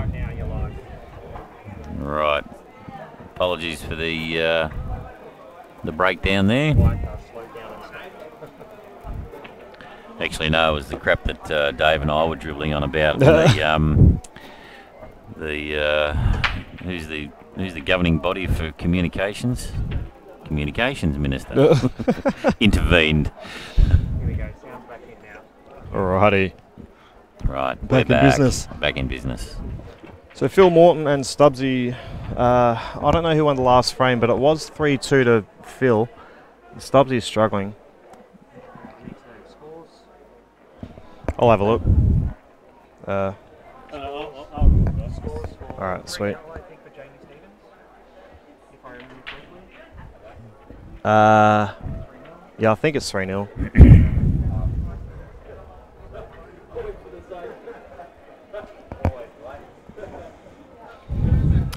Right now, you're live. Right. Apologies for the breakdown there. Actually, no, it was the crap that Dave and I were dribbling on about. Who's the governing body for communications? Communications Minister intervened. Here we go. Sounds back in now. Alrighty. Right, Back in business. Back in business. So Phil Morton and Stubbsy, I don't know who won the last frame, but it was 3-2 to Phil. Stubbsy's struggling. I'll have a look. Alright, sweet. Yeah, I think it's 3-0.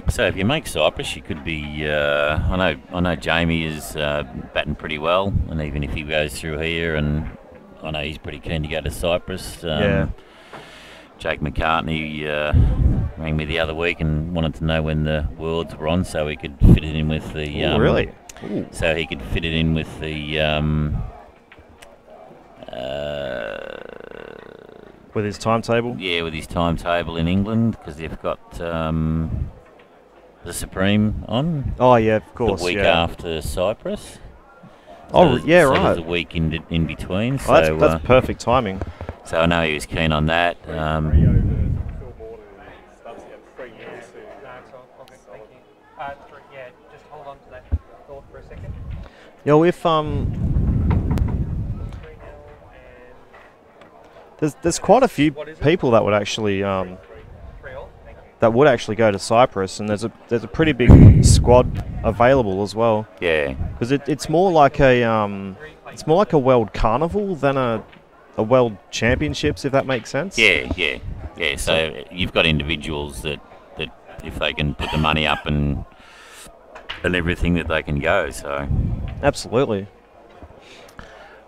So if you make Cyprus, you could be. I know Jamie is batting pretty well, and even if he goes through here, and I know he's pretty keen to go to Cyprus. Yeah. Jake McCartney rang me the other week and wanted to know when the Worlds were on, so he could fit it in with the. Oh, really? Ooh. So he could fit it in with the. With his timetable? Yeah, with his timetable in England, because they've got the Supreme on. Oh, yeah, of course. The week yeah. after Cyprus. Oh, so yeah, so right. There's a week in between. Oh, that's perfect timing. So I know he was keen on that. Yeah, just hold on to that thought for a second. Yo, if there's quite a few people that would actually go to Cyprus, and there's a pretty big squad available as well. Yeah. Because it's more like a world carnival than a world championships, if that makes sense. Yeah. So you've got individuals that if they can put the money up and everything, that they can go. So. Absolutely.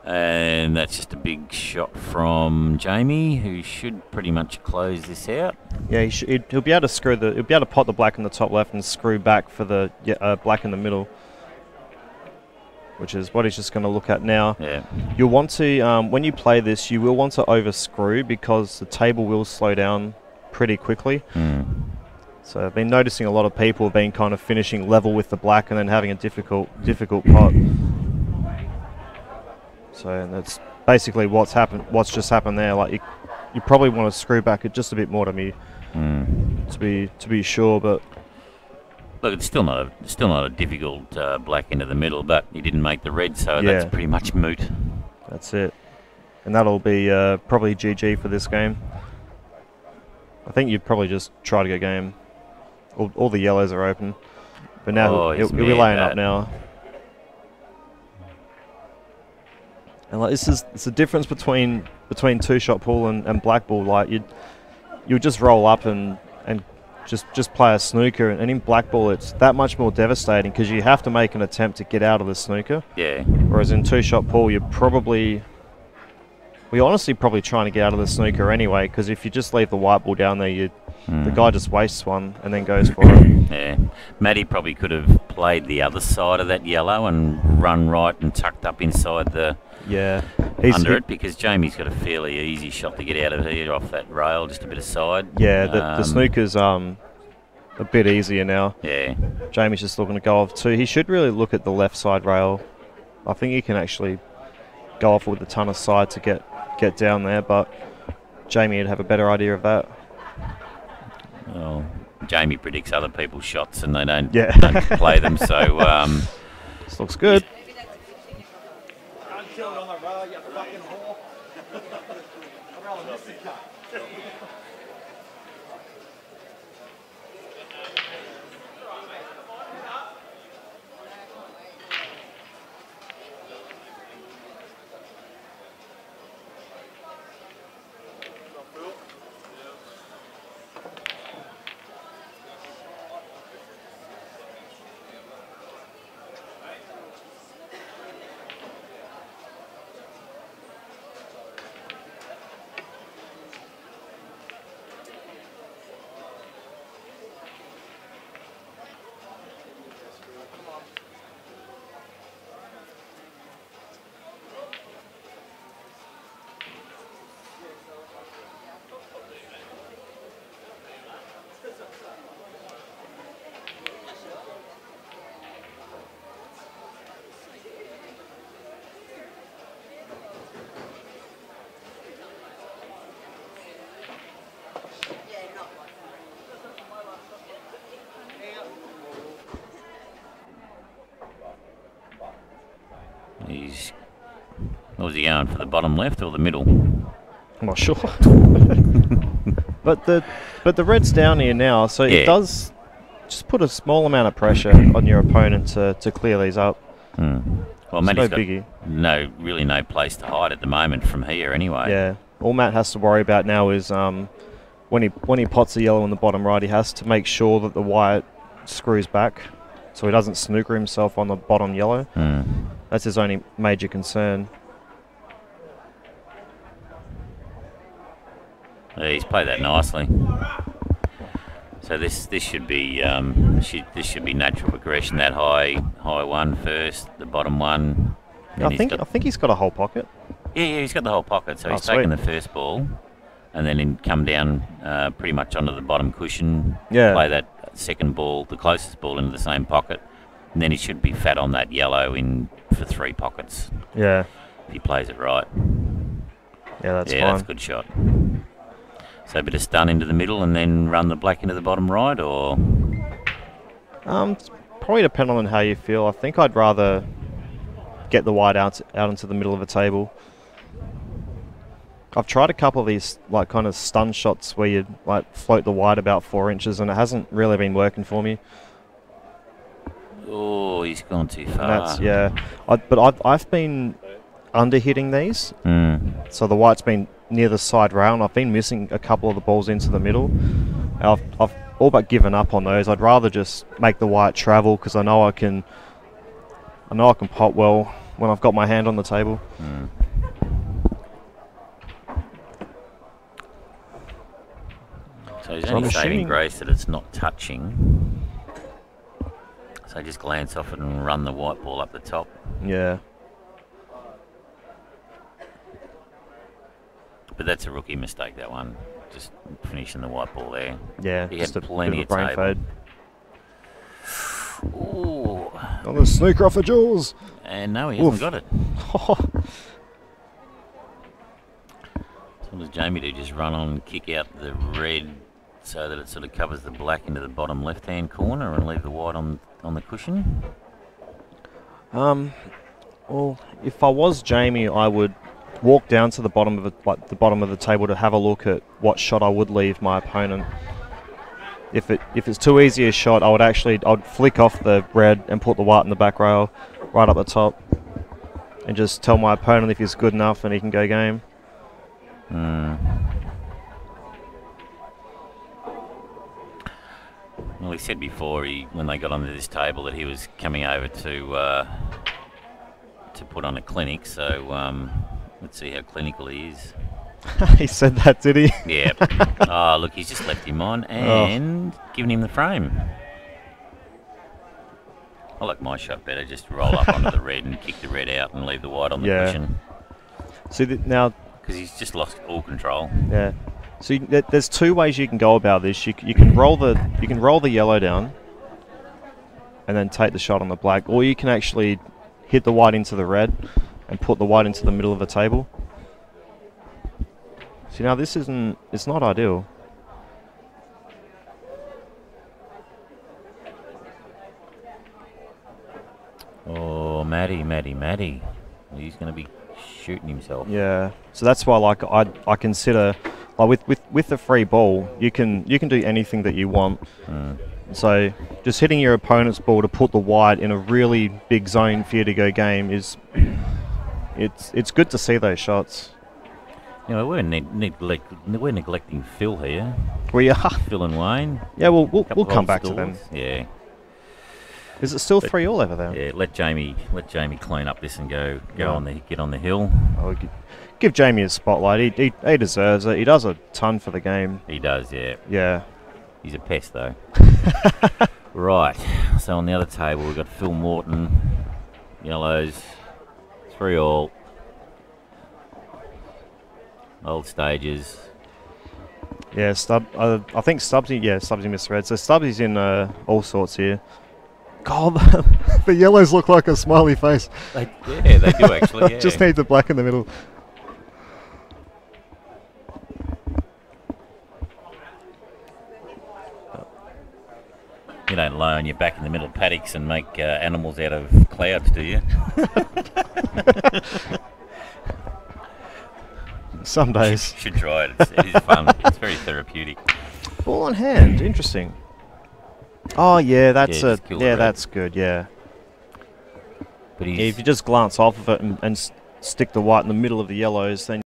And that's just a big shot from Jamie, who should pretty much close this out. Yeah, he'll be able to he'll be able to pot the black in the top left and screw back for the black in the middle, which is what he's just going to look at now. Yeah. You'll want to when you play this, you will want to over screw because the table will slow down pretty quickly. So I've been noticing a lot of people have been kind of finishing level with the black and then having a difficult pot. So that's basically what's just happened there. Like you probably want to screw back it just a bit more to be sure, but look, it's still not a difficult black into the middle, but he didn't make the red, so that's pretty much moot. That's it, and that'll be probably GG for this game. I think you'd probably just try to go game. All the yellows are open, but now he'll be laying up now. And like it's the difference between two-shot pool and Blackball. Like you'd just roll up and just play a snooker, and in Blackball it's that much more devastating because you have to make an attempt to get out of the snooker. Yeah. Whereas in two-shot pool we're honestly probably trying to get out of the snooker anyway, because if you just leave the white ball down there, the guy just wastes one and then goes for it. Yeah. Matty probably could have played the other side of that yellow and run right and tucked up inside the under it, because Jamie's got a fairly easy shot to get out of here off that rail, just a bit of side. Yeah, the snooker's a bit easier now. Yeah. Jamie's just looking to go off too. He should really look at the left side rail. I think he can actually go off with a ton of side to get down there, but Jamie would have a better idea of that. Well, Jamie predicts other people's shots and they don't play them, so this looks good. Or was he going for the bottom left or the middle? I'm not sure. But the red's down here now, so it does just put a small amount of pressure on your opponent to clear these up. Well, Matty's got no place to hide at the moment from here anyway. Yeah. All Matt has to worry about now is when he pots the yellow in the bottom right, he has to make sure that the white screws back so he doesn't snooker himself on the bottom yellow. That's his only major concern. Yeah, he's played that nicely. So this should be natural progression. That high one first, the bottom one. I think he's got a whole pocket. Yeah, he's got the whole pocket. So he's taken the first ball, and then come down pretty much onto the bottom cushion. Yeah. Play that second ball, the closest ball, into the same pocket, and then he should be fat on that yellow in for 3 pockets. Yeah. If he plays it right. Yeah, that's fine. That's a good shot. So a bit of stun into the middle and then run the black into the bottom right, or? It's probably depending on how you feel. I think I'd rather get the white out into the middle of the table. I've tried a couple of these like kind of stun shots where you like float the white about 4 inches, and it hasn't really been working for me. Oh, he's gone too far. I've been under hitting these, so the white's been near the side rail, and I've been missing a couple of the balls into the middle. I've all but given up on those. I'd rather just make the white travel because I know I can pot well when I've got my hand on the table. So he's only saving grace that it's not touching. So just glance off it and run the white ball up the top. Yeah. But that's a rookie mistake, that one. Just finishing the white ball there. Yeah, he had plenty of brain fade. Ooh. On the snooker off the jaws. And no, he hasn't got it. So what does Jamie do? Just run on and kick out the red so that it sort of covers the black into the bottom left-hand corner and leave the white on the cushion? Well, if I was Jamie, I would walk down to the bottom of the table to have a look at what shot I would leave my opponent. If it's too easy a shot, I'd flick off the red and put the white in the back rail, right up the top, and just tell my opponent if he's good enough and he can go game. Well, he said before when they got onto this table that he was coming over to put on a clinic. So let's see how clinical he is. He said that, did he? Yeah. Oh, look, he's just left him on and given him the frame. I like my shot better. Just roll up onto the red and kick the red out and leave the white on the cushion. See now, because he's just lost all control. Yeah. So there's 2 ways you can go about this. You can roll the yellow down, and then take the shot on the black, or you can actually hit the white into the red and put the white into the middle of the table. See, now it's not ideal. Oh, Matty. He's going to be shooting himself. Yeah. So that's why, like, I consider, like, with the free ball, you can do anything that you want. So just hitting your opponent's ball to put the white in a really big zone for you to go game it's good to see those shots. You know, we're neglecting Phil here. We are. Phil and Wayne. Yeah, we'll come back to them. Yeah. Is it still 3-3 over there? Yeah, let Jamie clean up this and get on the hill. I'll give Jamie a spotlight. He deserves it. He does a ton for the game. He does, yeah. Yeah. He's a pest though. Right. So on the other table we've got Phil Morton, yellows, 3-3. Old stages. Yeah, I think Stubbsy misread. So Stubbsy's in all sorts here. God, the yellows look like a smiley face. They do actually. Yeah. Just need the black in the middle. You don't lie on your back in the middle of paddocks and make animals out of clouds, do you? Some days. Should try it. It is fun. It's very therapeutic. Ball on hand. Interesting. Oh, yeah, that's that's good, yeah. But if you just glance off of it and stick the white in the middle of the yellows, then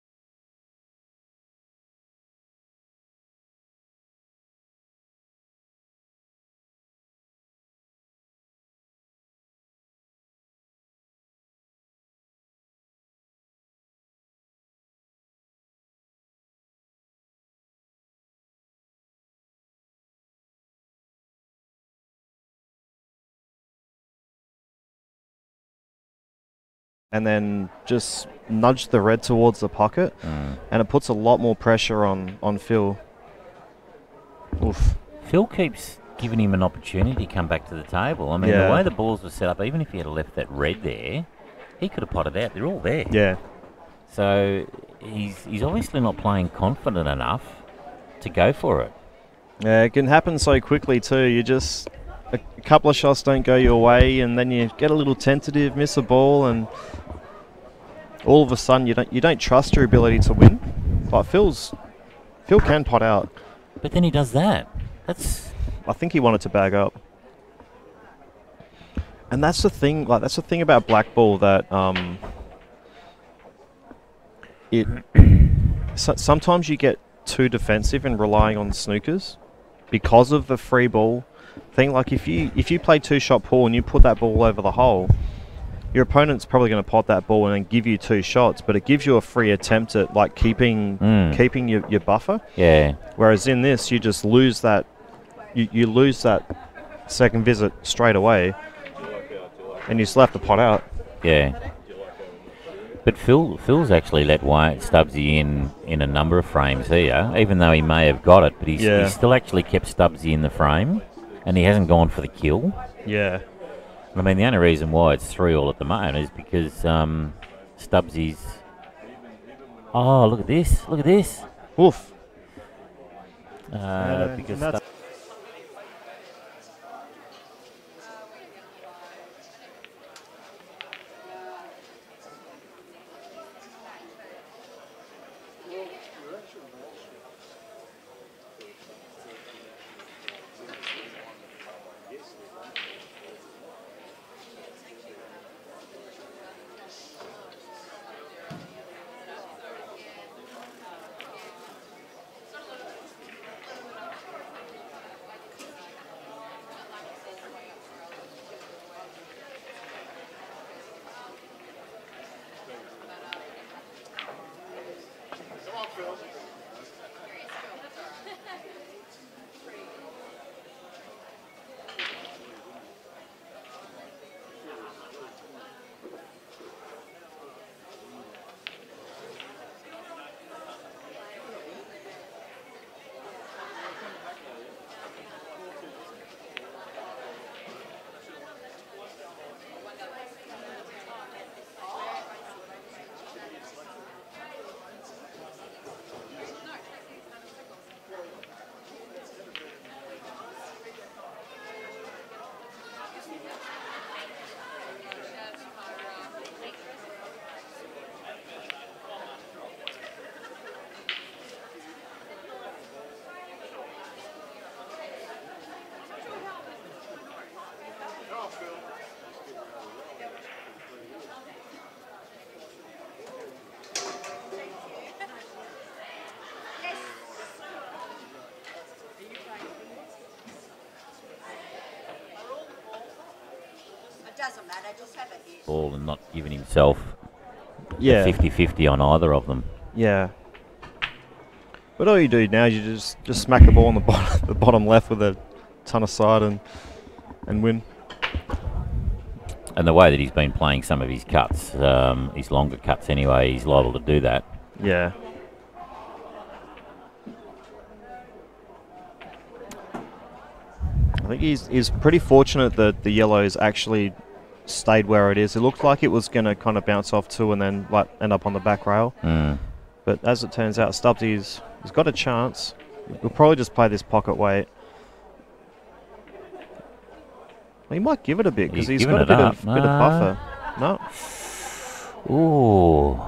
and then just nudge the red towards the pocket, and it puts a lot more pressure on Phil. Oof. Phil keeps giving him an opportunity to come back to the table. I mean, the way the balls were set up, even if he had left that red there, he could have potted out. They're all there. Yeah. So he's obviously not playing confident enough to go for it. Yeah, it can happen so quickly too. You just... a couple of shots don't go your way, and then you get a little tentative, miss a ball, and all of a sudden you don't trust your ability to win. But Phil can pot out. But then he does that. I think he wanted to bag up. And that's the thing. Like, that's the thing about Blackball, that sometimes you get too defensive and relying on snookers because of the free ball thing. Like, if you play two-shot pool and you put that ball over the hole, your opponent's probably going to pot that ball and then give you two shots, but it gives you a free attempt at, like, keeping your buffer. Yeah. Whereas in this, you just lose that. You lose that second visit straight away, and you still have to pot out. Yeah. But Phil's actually let Stubbsy in a number of frames here, even though he may have got it, but he's still actually kept Stubbsy in the frame, and he hasn't gone for the kill. Yeah. I mean, the only reason why it's 3-all at the moment is because Stubbsy's... Oh, look at this. Look at this. Oof. Because Doesn't matter, just have a hit. Ball and not giving himself a 50-50 on either of them. Yeah. But all you do now is you just smack the ball on the bottom left with a ton of side and win. And the way that he's been playing some of his cuts, his longer cuts anyway, he's liable to do that. Yeah. I think he's pretty fortunate that the yellows actually stayed where it is. It looked like it was going to kind of bounce off too and then end up on the back rail. But as it turns out, Stubbsy's got a chance. We'll probably just play this pocket weight. He might give it a bit because he's got a bit of buffer. No. Ooh.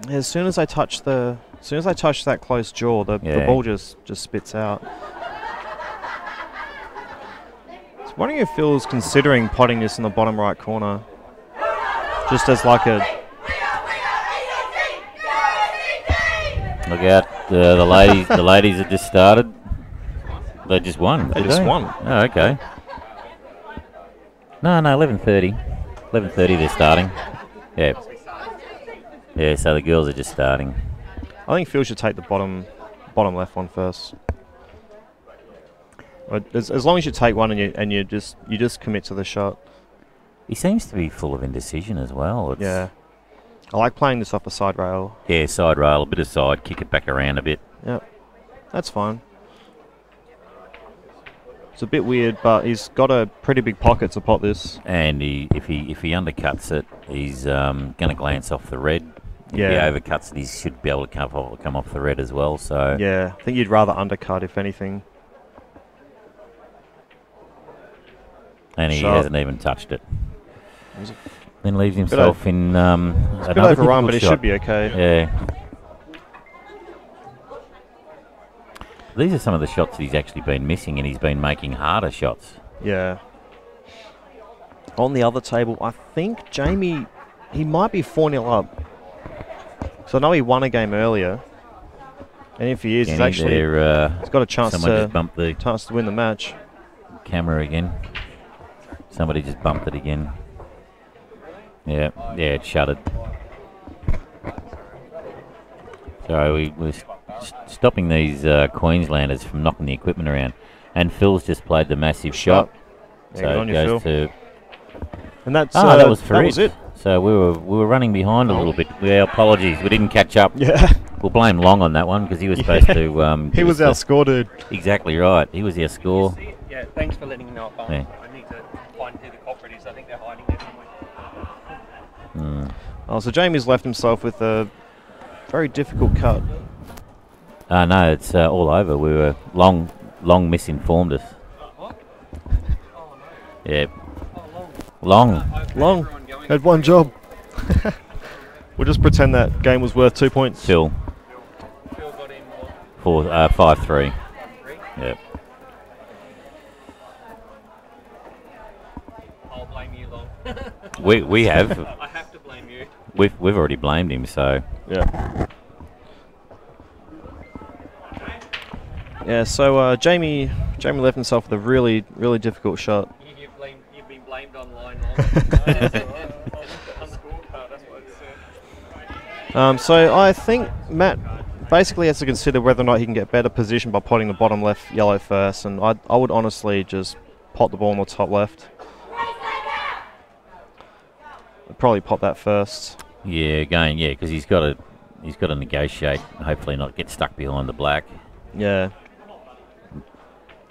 As soon as I touch that close jaw, the ball just spits out. I was wondering if Phil's considering potting this in the bottom right corner, just as like a. Look out! The ladies, the ladies have just started. They just won. They just won. Oh, okay. No, 11:30. 11:30 they're starting. Yeah. Yeah, so the girls are just starting. I think Phil should take the bottom left one first. As long as you take one and you just commit to the shot. He seems to be full of indecision as well. Yeah. I like playing this off a side rail. Yeah, side rail, a bit of side, kick it back around a bit. Yep. That's fine. It's a bit weird, but he's got a pretty big pocket to pot this. And if he undercuts it, he's going to glance off the red. If he overcuts it, he should be able to come off the red as well. So yeah, I think you'd rather undercut if anything. And he hasn't even touched it. Then leaves himself in it's a bit overrun, but it should be okay. Yeah. These are some of the shots that he's actually been missing, and he's been making harder shots. Yeah. On the other table, I think Jamie, he might be 4-0 up. So I know he won a game earlier. And if he is, he's actually he's got a chance to win the match. Camera again. Somebody just bumped it again. Yeah, it shuttered. So we're stopping these Queenslanders from knocking the equipment around. And Phil's just played the massive shot. So it goes to... And that's that was for that was it. So we were running behind a little bit. Apologies, we didn't catch up. Yeah. We'll blame Long on that one because he was supposed to... he was our score dude. Exactly right. He was our score. Yeah, thanks for letting me know. Yeah. I need to find who the culprit is. I think they're hiding there somewhere. Oh, so Jamie's left himself with a very difficult cut. No, it's all over. We were Long misinformed us. What? Oh, no. Yeah. Oh, Long had one job. We'll just pretend that game was worth 2 points. Phil got in for 5-3. Yep. I'll blame you, Long. we have. I have to blame you. We've already blamed him, so yeah. Yeah. So Jamie left himself with a really difficult shot. You've been blamed online, Long. So I think Matt basically has to consider whether or not he can get better position by potting the bottom left yellow first, and I would honestly just pot the ball in the top left. I'd probably pot that first. Yeah, because he's got to negotiate. Hopefully, not get stuck behind the black. Yeah.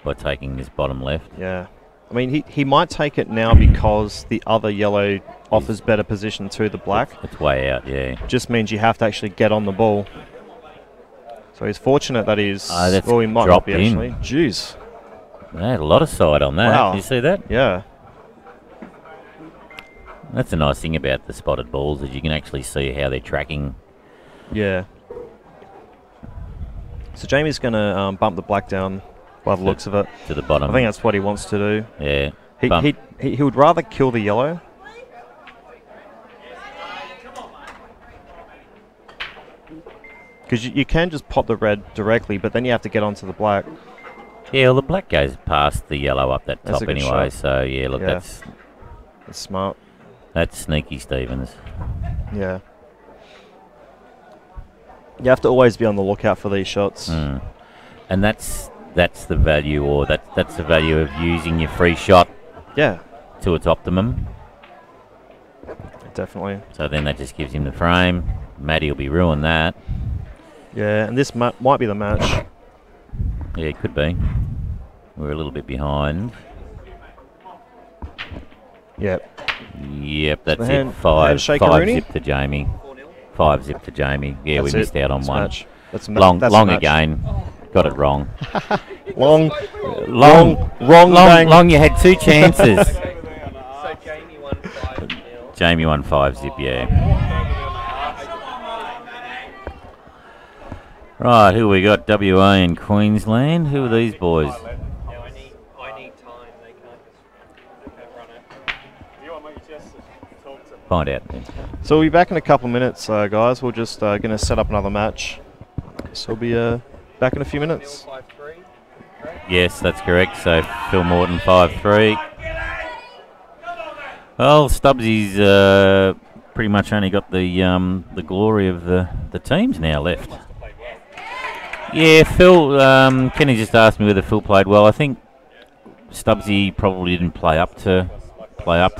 By taking this bottom left. Yeah. I mean, he might take it now because the other yellow offers better position to the black. It's way out, yeah. Just means you have to actually get on the ball. So he's fortunate that he's... well, he might not be actually. Jeez. They had a lot of side on that. Wow. Did you see that? Yeah. That's the nice thing about the spotted balls is you can actually see how they're tracking. Yeah. So Jamie's going to bump the black down by the looks of it. To the bottom. I think that's what he wants to do. Yeah. He would rather kill the yellow. Because you can just pop the red directly, but then you have to get onto the black. Yeah, well, the black goes past the yellow up that top anyway. Shot. So, yeah, look, that's smart. That's sneaky, Stevens. Yeah. You have to always be on the lookout for these shots. And that's the value, or that's the value of using your free shot. Yeah. To its optimum. Definitely. So then that just gives him the frame. Matty will be ruined that. Yeah, and this might be the match. Yeah, it could be. We're a little bit behind. Yep. Yep, that's it. Five zip to Jamie. 5 zip to Jamie. Yeah, that's we missed out on that's one. Match. That's long match. again. Got it wrong. Long. You had 2 chances. So Jamie won 5-0. Jamie won 5 zip, yeah. Right, who we got? WA and Queensland. Who are these boys? Now I need time. They can't run it. You want me just to talk to Find out then. So we'll be back in a couple of minutes, guys. We're just going to set up another match. So we'll be back in a few minutes. 5-3, correct? Yes, that's correct. So Phil Morton 5-3. Well, Stubbsy's pretty much only got the glory of the teams now left. Yeah, Phil. Kenny just asked me whether Phil played well. I think Stubbsy probably didn't play up to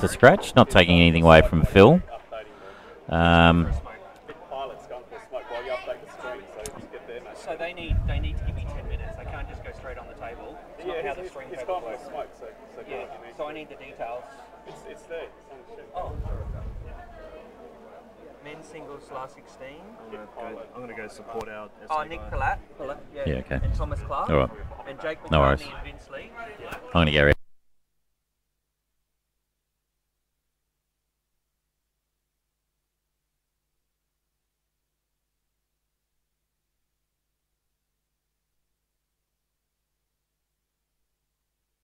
scratch. Not taking anything away from Phil. So they need to give me 10 minutes. They can't just go straight on the table. It's not how the string table works. Yeah, so I need the details. It's there. It's on the sheet. Oh. Men's singles last 16. I'm going to go support our. Oh, Nick Palat. Yeah, okay. And Thomas Clark. All right. And Jake No worries. McGuire and Vince Lee. I'm going to go.